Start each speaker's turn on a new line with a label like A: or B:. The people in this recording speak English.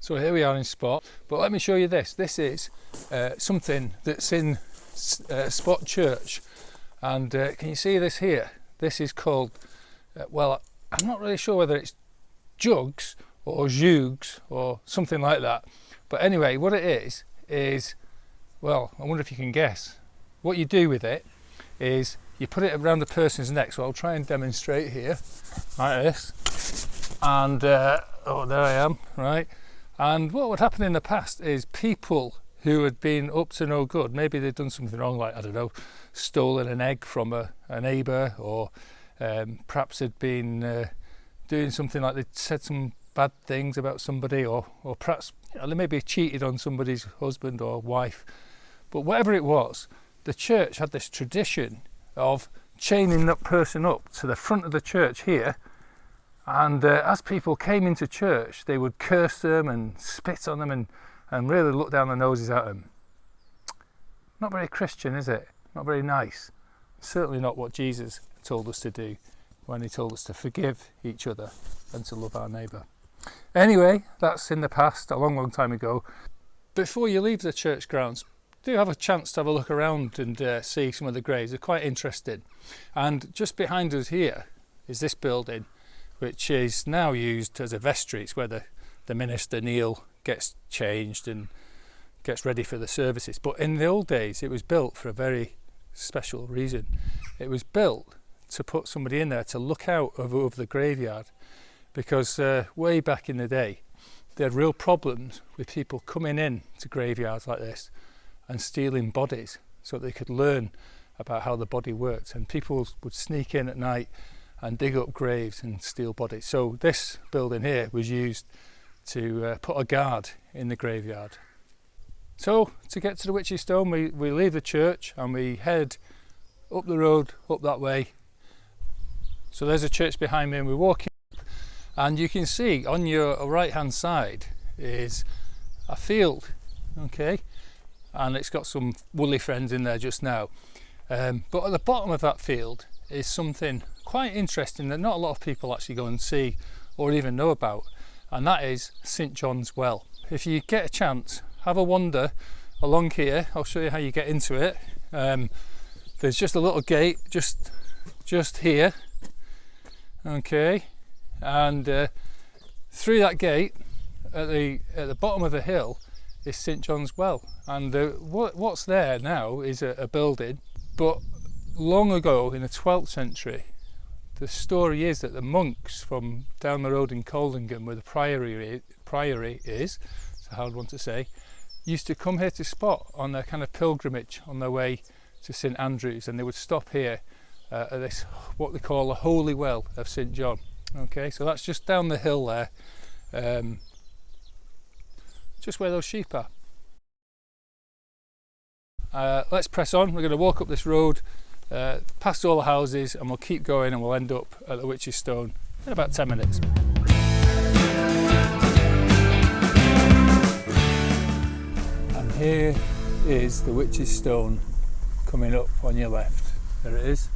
A: So here we are in Spot, but let me show you this. This is something that's in Spot Church, and can you see this here? This is called, well, I'm not really sure whether it's jugs or jugs or something like that, but anyway, what it is, well, I wonder if you can guess. What you do with it is you put it around the person's neck, so I'll try and demonstrate here, like this, and oh, there I am, right? And what would happen in the past is people who had been up to no good, maybe they'd done something wrong, like, I don't know, stolen an egg from a neighbour, or perhaps had been doing something like they'd said some bad things about somebody, or perhaps, you know, they maybe cheated on somebody's husband or wife. But whatever it was, the church had this tradition of chaining that person up to the front of the church here, and as people came into church, they would curse them and spit on them and really look down their noses at them. Not very Christian, is it? Not very nice. Certainly not what Jesus told us to do when he told us to forgive each other and to love our neighbour. Anyway, that's in the past, a long time ago. Before you leave the church grounds, do have a chance to have a look around and see some of the graves. They're quite interesting. And just behind us here is this building, which is now used as a vestry. It's where the minister, Neil, gets changed and gets ready for the services. But in the old days, it was built for a very special reason. It was built to put somebody in there to look out over the graveyard, because way back in the day, they had real problems with people coming in to graveyards like this and stealing bodies, so they could learn about how the body worked. And people would sneak in at night and dig up graves and steal bodies. So this building here was used to put a guard in the graveyard. So to get to the Witch's Stone, we leave the church and we head up the road, up that way. So there's a church behind me, and we're walking up, and you can see on your right hand side is a field, okay, and it's got some woolly friends in there just now, but at the bottom of that field is something quite interesting that not a lot of people actually go and see or even know about, and that is St John's Well. If you get a chance, have a wander along here. I'll show you how you get into it. There's just a little gate just here, okay, and through that gate at the bottom of the hill is St John's Well, and what's there now is a building, but long ago in the 12th century, the story is that the monks from down the road in Coldingham, where the priory is, it's a hard one to say, used to come here to Spot on their kind of pilgrimage on their way to St Andrews, and they would stop here at this, what they call the Holy Well of St John. Okay, so that's just down the hill there, just where those sheep are. Let's press on. We're going to walk up this road, past all the houses, and we'll keep going, and we'll end up at the Witch's Stone in about 10 minutes. And here is the Witch's Stone coming up on your left. There it is.